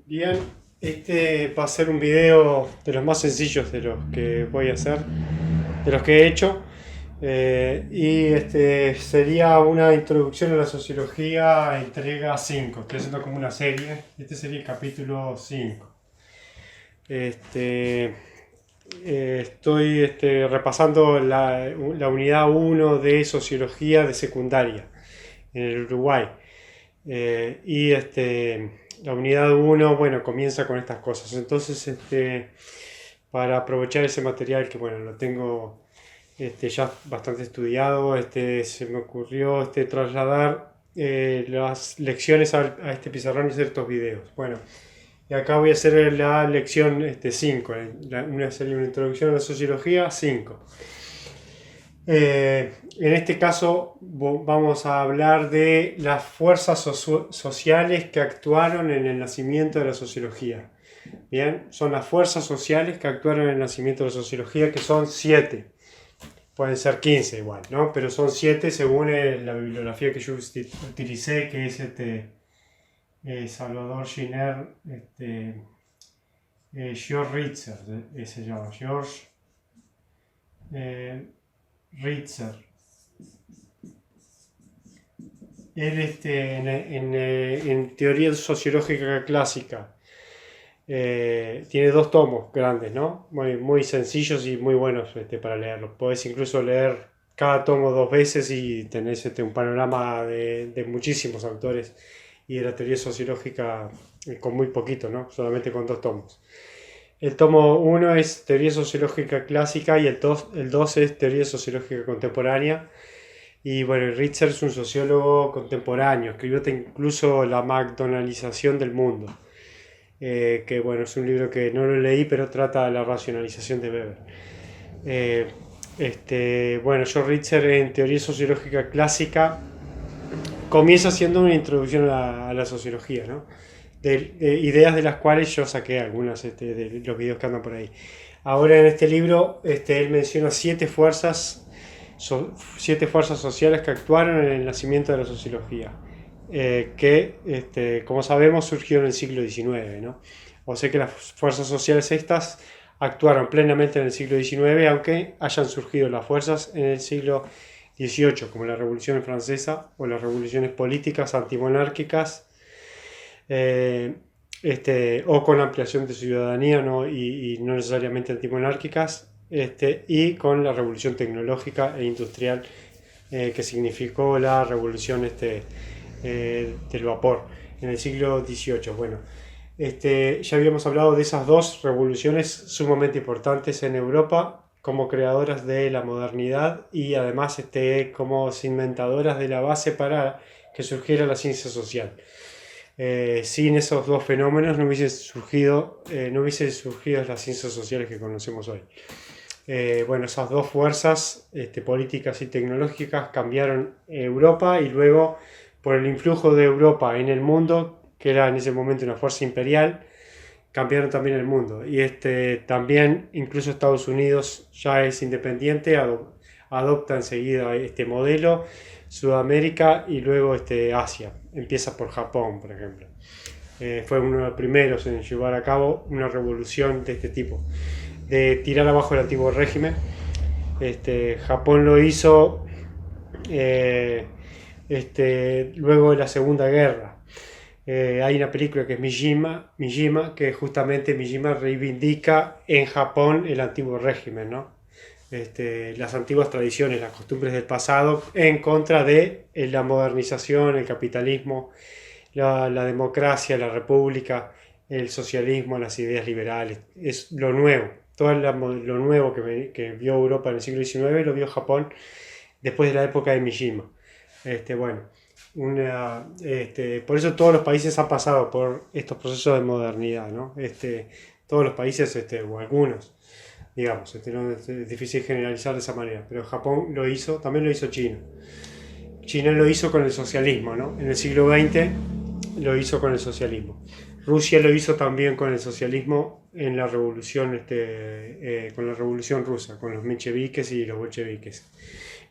Bien, este va a ser un video de los más sencillos de los que voy a hacer, de los que he hecho. Y este sería una introducción a la sociología, entrega 5. Estoy haciendo como una serie. Este sería el capítulo 5. Este, Estoy repasando la unidad 1 de sociología de secundaria en el Uruguay. La unidad 1 bueno, comienza con estas cosas. Entonces, para aprovechar ese material que, bueno, lo tengo ya bastante estudiado, se me ocurrió trasladar las lecciones a este pizarrón y hacer estos videos. Bueno, y acá voy a hacer la lección 5, una introducción a la sociología 5. En este caso vamos a hablar de las fuerzas sociales que actuaron en el nacimiento de la sociología. Bien, son las fuerzas sociales que actuaron en el nacimiento de la sociología, que son 7. Pueden ser 15 igual, ¿no? Pero son 7 según la bibliografía que yo utilicé, que es Salvador Giner, George Ritzer, se llama George Ritzer. Él en teoría sociológica clásica tiene 2 tomos grandes, ¿no? Muy, muy sencillos y muy buenos para leerlos. Podés incluso leer cada tomo 2 veces y tenés un panorama de muchísimos autores y de la teoría sociológica con muy poquito, ¿no? Solamente con 2 tomos. El tomo 1 es teoría sociológica clásica y el 2 es teoría sociológica contemporánea. Y bueno, Ritzer es un sociólogo contemporáneo, escribió incluso La McDonaldización del mundo, que bueno, es un libro que no lo leí, pero trata de la racionalización de Weber. Bueno, George Ritzer en teoría sociológica clásica comienza haciendo una introducción a la sociología, ¿no? De ideas de las cuales yo saqué algunas de los videos que andan por ahí. Ahora en este libro él menciona 7 fuerzas sociales que actuaron en el nacimiento de la sociología, que, como sabemos, surgieron en el siglo XIX, ¿no? O sea que las fuerzas sociales estas actuaron plenamente en el siglo XIX, aunque hayan surgido las fuerzas en el siglo XVIII, como la Revolución Francesa o las revoluciones políticas antimonárquicas, o con ampliación de ciudadanía, ¿no? Y no necesariamente antimonárquicas, y con la revolución tecnológica e industrial, que significó la revolución del vapor en el siglo XVIII. Bueno, ya habíamos hablado de esas 2 revoluciones sumamente importantes en Europa como creadoras de la modernidad y además como inventadoras de la base para que surgiera la ciencia social. Sin esos 2 fenómenos no hubiesen surgido las ciencias sociales que conocemos hoy. Bueno, esas 2 fuerzas políticas y tecnológicas cambiaron Europa, y luego, por el influjo de Europa en el mundo, que era en ese momento una fuerza imperial, cambiaron también el mundo. Y también, incluso Estados Unidos ya es independiente, adopta enseguida este modelo, Sudamérica y luego Asia. Empieza por Japón, por ejemplo. Fue uno de los primeros en llevar a cabo una revolución de este tipo, de tirar abajo el antiguo régimen. Japón lo hizo luego de la Segunda Guerra. Hay una película que es Mishima, que justamente Mishima reivindica en Japón el antiguo régimen, ¿no? Las antiguas tradiciones, las costumbres del pasado, en contra de la modernización, el capitalismo, la democracia, la república, el socialismo, las ideas liberales. Es lo nuevo. Todo lo nuevo que vio Europa en el siglo XIX lo vio Japón después de la época de Mishima. Bueno, por eso todos los países han pasado por estos procesos de modernidad, ¿no? Todos los países, o algunos, digamos, no es difícil generalizar de esa manera, pero Japón lo hizo, también lo hizo China. China lo hizo con el socialismo, ¿no? En el siglo XX lo hizo con el socialismo. Rusia lo hizo también con el socialismo en la revolución, con la revolución rusa, con los mencheviques y los bolcheviques.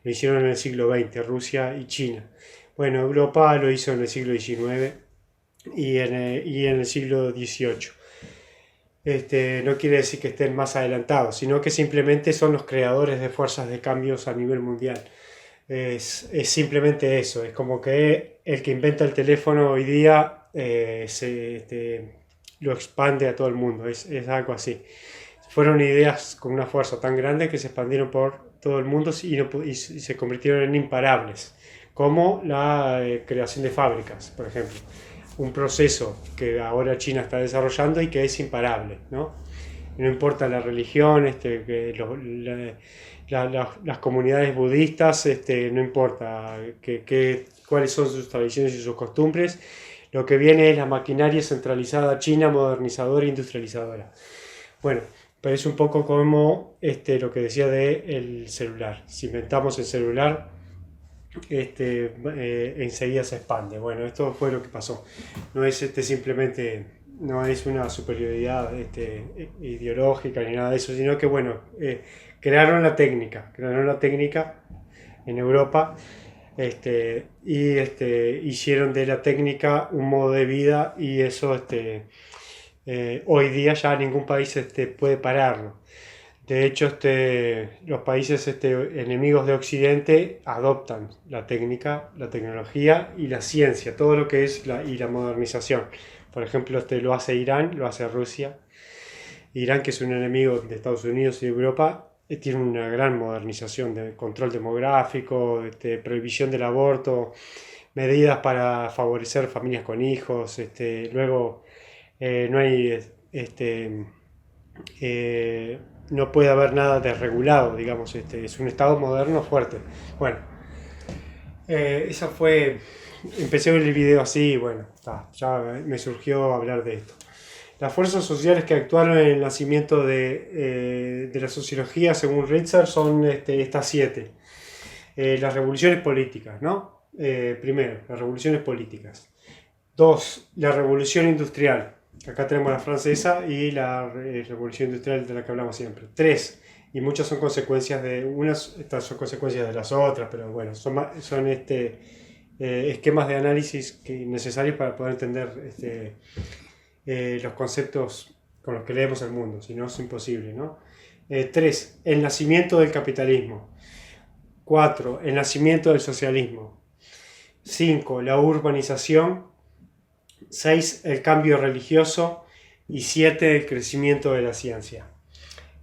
Lo hicieron en el siglo XX, Rusia y China. Bueno, Europa lo hizo en el siglo XIX, y en el siglo XVIII. No quiere decir que estén más adelantados, sino que simplemente son los creadores de fuerzas de cambios a nivel mundial. Es simplemente eso, es como que el que inventa el teléfono hoy día lo expande a todo el mundo, es algo así. Fueron ideas con una fuerza tan grande que se expandieron por todo el mundo y se convirtieron en imparables, como la creación de fábricas, por ejemplo. Un proceso que ahora China está desarrollando y que es imparable, ¿no? No importa la religión, las comunidades budistas, no importa cuáles son sus tradiciones y sus costumbres, lo que viene es la maquinaria centralizada china, modernizadora e industrializadora. Bueno, pero es un poco como lo que decía del celular. Si inventamos el celular, enseguida se expande. Bueno, esto fue lo que pasó. No es simplemente, no es una superioridad ideológica ni nada de eso, sino que bueno, crearon la técnica en Europa, hicieron de la técnica un modo de vida, y eso hoy día ya ningún país puede pararlo. De hecho, los países enemigos de Occidente adoptan la técnica, la tecnología y la ciencia, todo lo que es la modernización. Por ejemplo, lo hace Irán, lo hace Rusia. Irán, que es un enemigo de Estados Unidos y de Europa, tiene una gran modernización de control demográfico, prohibición del aborto, medidas para favorecer familias con hijos. Luego, no hay... no puede haber nada desregulado, digamos, es un Estado moderno fuerte. Bueno, esa fue, empecé a ver el video así, bueno, ya me surgió hablar de esto. Las fuerzas sociales que actuaron en el nacimiento de la sociología, según Ritzer, son estas 7. Las revoluciones políticas, ¿no? Primero, las revoluciones políticas. 2, la revolución industrial. Acá tenemos la francesa y la revolución industrial de la que hablamos siempre. 3, y muchas son consecuencias de unas, estas son consecuencias de las otras, pero bueno, son esquemas de análisis necesarios para poder entender los conceptos con los que leemos el mundo, si no es imposible, ¿no? 3, el nacimiento del capitalismo. 4, el nacimiento del socialismo. 5, la urbanización. 6, el cambio religioso. Y 7, el crecimiento de la ciencia.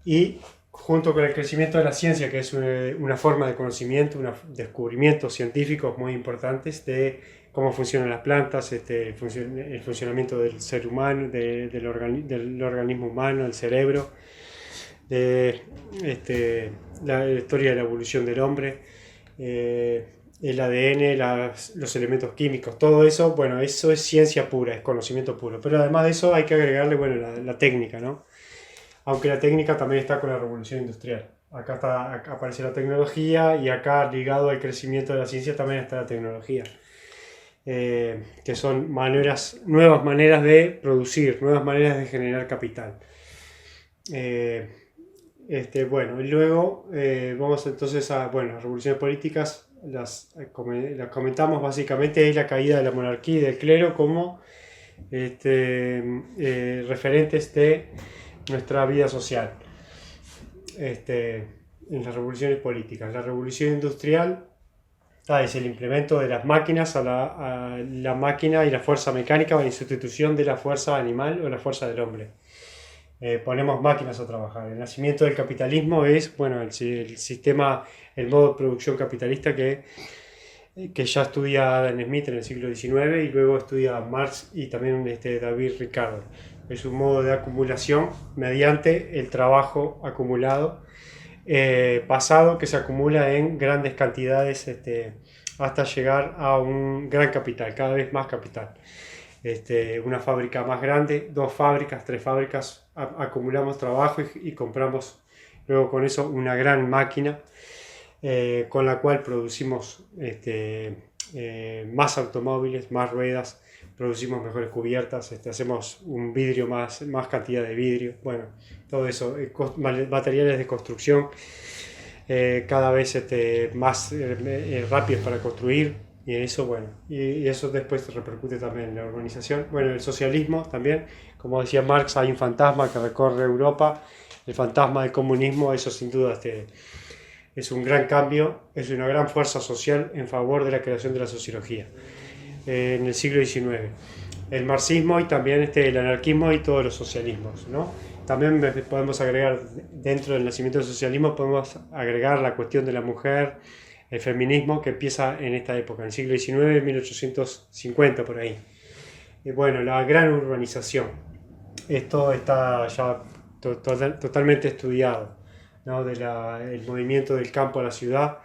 Y junto con el crecimiento de la ciencia, que es una forma de conocimiento, descubrimientos científicos muy importantes de cómo funcionan las plantas, el funcionamiento del ser humano, del organismo humano, el cerebro, la historia de la evolución del hombre, el ADN, los elementos químicos, todo eso, bueno, eso es ciencia pura, es conocimiento puro. Pero además de eso hay que agregarle, bueno, la técnica, ¿no? Aunque la técnica también está con la revolución industrial. Acá aparece la tecnología, y acá ligado al crecimiento de la ciencia también está la tecnología. Que son nuevas maneras de producir, nuevas maneras de generar capital. Bueno, y luego vamos entonces a, bueno, las revoluciones políticas las comentamos. Básicamente es la caída de la monarquía y del clero como referentes de nuestra vida social en las revoluciones políticas. La revolución industrial es el implemento de las máquinas a la máquina y la fuerza mecánica, o la sustitución de la fuerza animal o la fuerza del hombre. Ponemos máquinas a trabajar. El nacimiento del capitalismo es, bueno, el sistema, el modo de producción capitalista que ya estudia Adam Smith en el siglo XIX, y luego estudia Marx y también David Ricardo. Es un modo de acumulación mediante el trabajo acumulado, pasado, que se acumula en grandes cantidades hasta llegar a un gran capital, cada vez más capital. Una fábrica más grande, 2 fábricas, 3 fábricas, acumulamos trabajo y compramos luego con eso una gran máquina con la cual producimos más automóviles, más ruedas, producimos mejores cubiertas, hacemos un vidrio, más cantidad de vidrio, bueno, todo eso, materiales de construcción cada vez más rápidos para construir, Y eso, bueno, y eso después se repercute también en la urbanización. Bueno, el socialismo también, como decía Marx, hay un fantasma que recorre Europa, el fantasma del comunismo, eso sin duda es un gran cambio, es una gran fuerza social en favor de la creación de la sociología en el siglo XIX. El marxismo y también el anarquismo y todos los socialismos, ¿no? También podemos agregar, dentro del nacimiento del socialismo, podemos agregar la cuestión de la mujer, el feminismo que empieza en esta época, en el siglo XIX, 1850 por ahí. Y bueno, la gran urbanización. Esto está ya totalmente estudiado, ¿no? El movimiento del campo a la ciudad,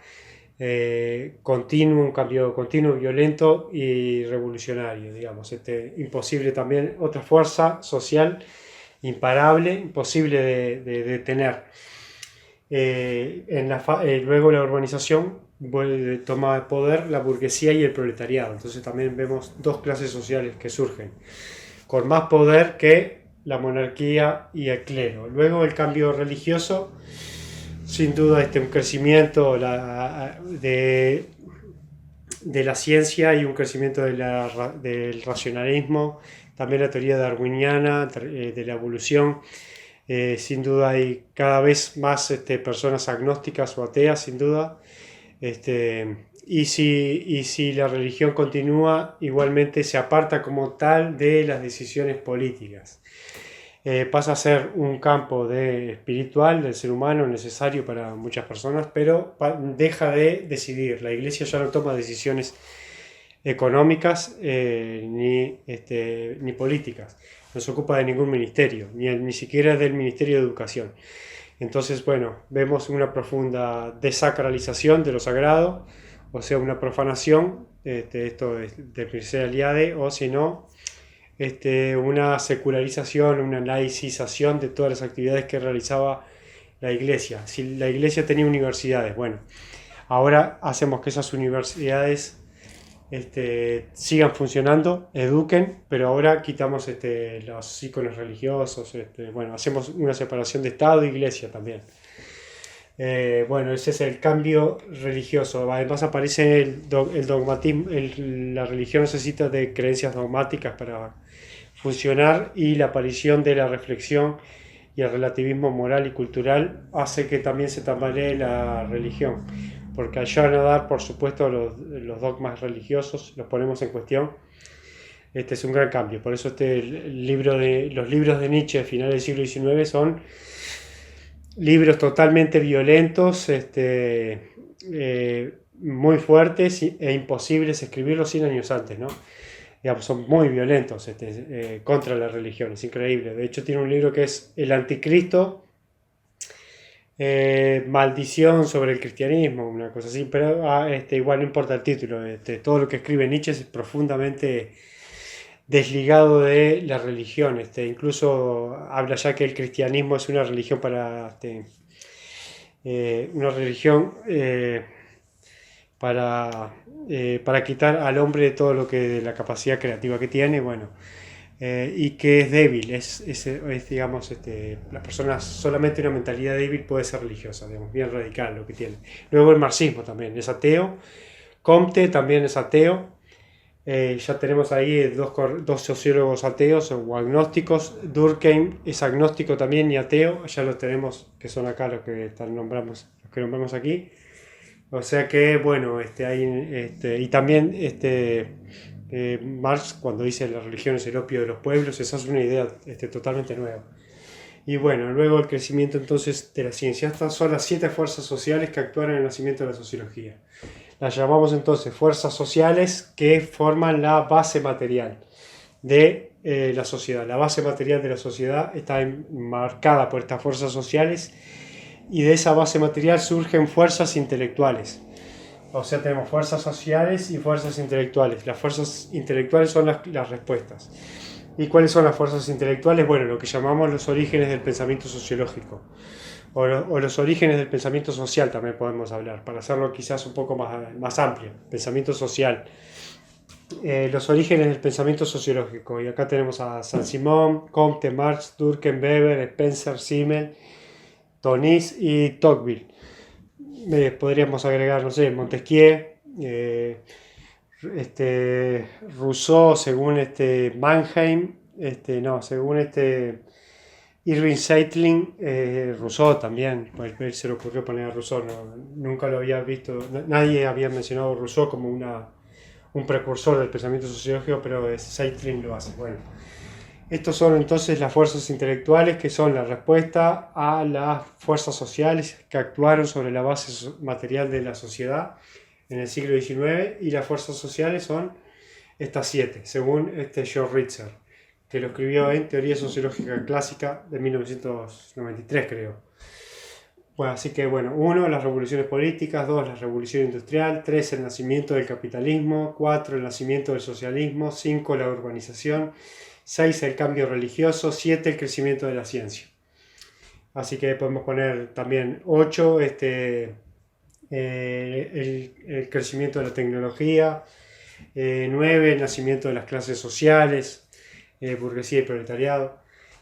continuo, un cambio continuo, violento y revolucionario, digamos. Imposible también, otra fuerza social imparable, imposible de detener. Luego la urbanización toma de poder la burguesía y el proletariado. Entonces también vemos dos clases sociales que surgen, con más poder que la monarquía y el clero. Luego el cambio religioso, sin duda un crecimiento de la ciencia y un crecimiento del racionalismo, también la teoría darwiniana de la evolución. Sin duda hay cada vez más personas agnósticas o ateas, sin duda. Y si la religión continúa, igualmente se aparta como tal de las decisiones políticas. Pasa a ser un campo espiritual del ser humano necesario para muchas personas, pero deja de decidir. La Iglesia ya no toma decisiones económicas ni políticas. No se ocupa de ningún ministerio, ni siquiera del Ministerio de Educación. Entonces, bueno, vemos una profunda desacralización de lo sagrado, o sea, una profanación, esto es de Mircea Eliade, o si no, una secularización, una laicización de todas las actividades que realizaba la Iglesia. Si la Iglesia tenía universidades, bueno, ahora hacemos que esas universidades sigan funcionando, eduquen, pero ahora quitamos los íconos religiosos, bueno, hacemos una separación de Estado e Iglesia también. Bueno, ese es el cambio religioso. Además aparece el dogmatismo, la religión necesita de creencias dogmáticas para funcionar, y la aparición de la reflexión y el relativismo moral y cultural hace que también se tambalee la religión, porque al ya no dar, por supuesto, los dogmas religiosos, los ponemos en cuestión. Este es un gran cambio. Por eso los libros de Nietzsche a finales del siglo XIX son libros totalmente violentos, muy fuertes e imposibles escribirlos 100 años antes, ¿no? Digamos, son muy violentos contra la religión, es increíble. De hecho, tiene un libro que es El Anticristo, maldición sobre el cristianismo, una cosa así, pero igual no importa el título. Todo lo que escribe Nietzsche es profundamente desligado de la religión. Incluso habla ya que el cristianismo es una religión para quitar al hombre de todo lo que de la capacidad creativa que tiene, bueno, y que es débil, digamos, las personas, solamente una mentalidad débil puede ser religiosa, digamos, bien radical lo que tiene. Luego el marxismo también es ateo, Comte también es ateo. Ya tenemos ahí dos sociólogos ateos o agnósticos. Durkheim es agnóstico también y ateo, ya los tenemos, que son acá los que nombramos aquí. O sea que, bueno, y también Marx, cuando dice la religión es el opio de los pueblos, esa es una idea totalmente nueva. Y bueno, luego el crecimiento entonces de la ciencia. Estas son las 7 fuerzas sociales que actúan en el nacimiento de la sociología. Las llamamos entonces fuerzas sociales que forman la base material de la sociedad. La base material de la sociedad está marcada por estas fuerzas sociales, y de esa base material surgen fuerzas intelectuales. O sea, tenemos fuerzas sociales y fuerzas intelectuales. Las fuerzas intelectuales son las respuestas. ¿Y cuáles son las fuerzas intelectuales? Bueno, lo que llamamos los orígenes del pensamiento sociológico. O los orígenes del pensamiento social también podemos hablar, para hacerlo quizás un poco más amplio. Pensamiento social. Los orígenes del pensamiento sociológico. Y acá tenemos a Saint-Simon, Comte, Marx, Durkheim, Weber, Spencer, Simmel, Tonis y Tocqueville. Podríamos agregar, no sé, Montesquieu, Rousseau, según Mannheim, no, según Irving Seitling, Rousseau también, pues él se le ocurrió poner a Rousseau, nunca lo había visto, nadie había mencionado a Rousseau como un precursor del pensamiento sociológico, pero Seitling lo hace. Bueno, estos son entonces las fuerzas intelectuales, que son la respuesta a las fuerzas sociales que actuaron sobre la base material de la sociedad en el siglo XIX, y las fuerzas sociales son estas 7, según George Ritzer, que lo escribió en Teoría Sociológica Clásica de 1993, creo. Bueno, así que bueno, 1, las revoluciones políticas; 2, la revolución industrial; 3, el nacimiento del capitalismo; 4, el nacimiento del socialismo; 5, la urbanización; 6, el cambio religioso; 7, el crecimiento de la ciencia. Así que podemos poner también 8, el crecimiento de la tecnología; 9, el nacimiento de las clases sociales, burguesía y proletariado;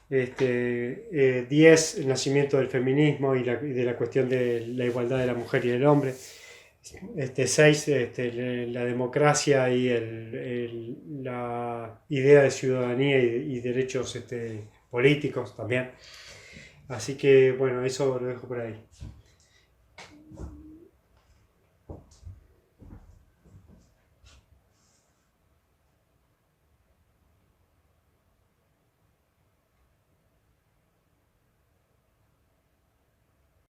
10, el nacimiento del feminismo y de la cuestión de la igualdad de la mujer y del hombre; 6, la democracia y la idea de ciudadanía y derechos políticos también. Así que bueno, eso lo dejo por ahí.